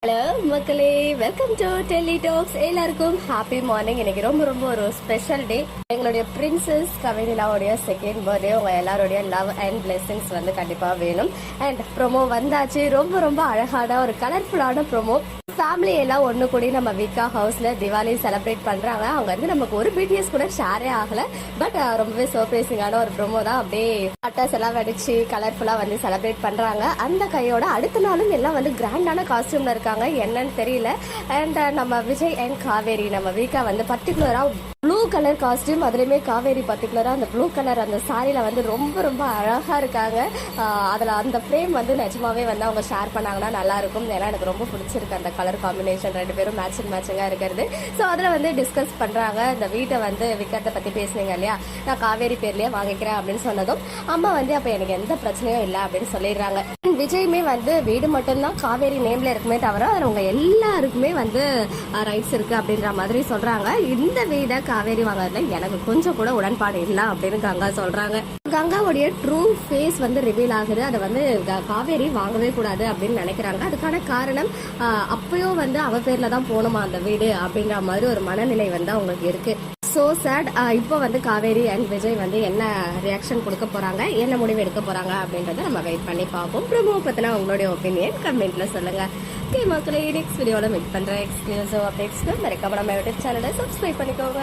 Hello மக்களே, welcome to Delhi tax. எல்லாருக்கும் happy morning. இன்னைக்கு ரொம்ப ரொம்ப ஒரு ஸ்பெஷல் டே. எங்களுடைய பிரின்சஸ் கவினிலாவுடைய செகண்ட் பர்த்டே. உங்க எல்லாருடைய லவ் அண்ட் பிளெஸிங்ஸ் வந்து கண்டிப்பா வேணும். அண்ட் ப்ரோமோ வந்தாச்சு. ரொம்ப ரொம்ப அழகான ஒரு கலர்ஃபுல்லான ப்ரோமோ. ஃபேமிலி எல்லாம் ஒன்று கூடி நம்ம விகா ஹவுஸ்ல திவாலி செலிப்ரேட் பண்றாங்க. அவங்க வந்து நமக்கு ஒரு பிடிஎஸ் கூட ஷேரே ஆகல. பட் ரொம்பவே சர்ப்ரைசிங்கான ஒரு ப்ரோமோ தான். அப்படியே பட்டாஸ் எல்லாம் வெடிச்சு கலர்ஃபுல்லா வந்து செலிப்ரேட் பண்றாங்க. அந்த கையோட அடுத்த நாளும் எல்லாம் வந்து கிராண்டான காஸ்டியூம்ல இருக்காங்க. என்னன்னு தெரியல. அண்ட் நம்ம விஜய் அண்ட் காவேரி, நம்ம வீக்கா வந்து பர்டிகுலரா ப்ளூ கலர் காஸ்டியூம், அதுலயுமே காவேரி பர்டிகுலரா அந்த ப்ளூ கலர் அந்த சாரியில வந்து ரொம்ப ரொம்ப அழகா இருக்காங்க. அதுல அந்த ஃப்ரேம் வந்து நிஜமாவே வந்து அவங்க ஷேர் பண்ணாங்கன்னா நல்லா இருக்கும். ஏன்னா எனக்கு ரொம்ப பிடிச்சிருக்கு அந்த கலர் காம்பினேஷன், ரெண்டு பேரும் மேட்சிங்கா இருக்கிறது. ஸோ அதுல வந்து டிஸ்கஸ் பண்றாங்க. இந்த வீட்டை வந்து விற்கிறத பத்தி பேசுனீங்க இல்லையா, நான் காவேரி பேர்லயே வாங்கிக்கிறேன் அப்படின்னு சொன்னதும் அம்மா வந்து அப்ப எனக்கு எந்த பிரச்சனையும் இல்லை அப்படின்னு சொல்லிடுறாங்க. விஜயுமே வந்து வீடு மட்டும்தான் காவேரி நேம்ல இருக்குமே தவிர அதுல உங்க எல்லாருக்குமே வந்து ரைட்ஸ் இருக்கு அப்படின்ற மாதிரி சொல்றாங்க. இந்த வீடை காவேரி வாங்குறதுல எனக்கு கொஞ்சம் கூட உடன்பாடு இல்லை அப்படின்னு கங்கா சொல்றாங்க. கங்காவுடைய ட்ரூ ஃபேஸ் வந்து ரிவீல் ஆகுது. அதை வந்து காவேரி வாங்கவே கூடாது அப்படின்னு நினைக்கிறாங்க. அதுக்கான காரணம் அப்பயும் வந்து அவ பேர்ல தான் போகணுமா அந்த வீடு அப்படின்ற மாதிரி ஒரு மனநிலை வந்து அவங்களுக்கு இருக்கு. So sad. இப்போ வந்து காவேரி அண்ட் விஜய் வந்து என்ன ரியாக்ஷன் கொடுக்க போறாங்க, என்ன முடிவு எடுக்க போறாங்க அப்படின்றத நம்ம வெயிட் பண்ணி பார்ப்போம். ப்ரோமோ பத்தின உங்களுடைய ஒப்பீனியன் கமெண்ட்ல சொல்லுங்க. ஓகே மக்களே, நெக்ஸ்ட் வீடியோல மீட் பண்ற எக்ஸ்க்ளூசிவ் அப்டேட்ஸ்க்கு மறக்காம நம்ம யூடியூப் சேனலை சப்ஸ்கிரைப் பண்ணிக்கோங்க.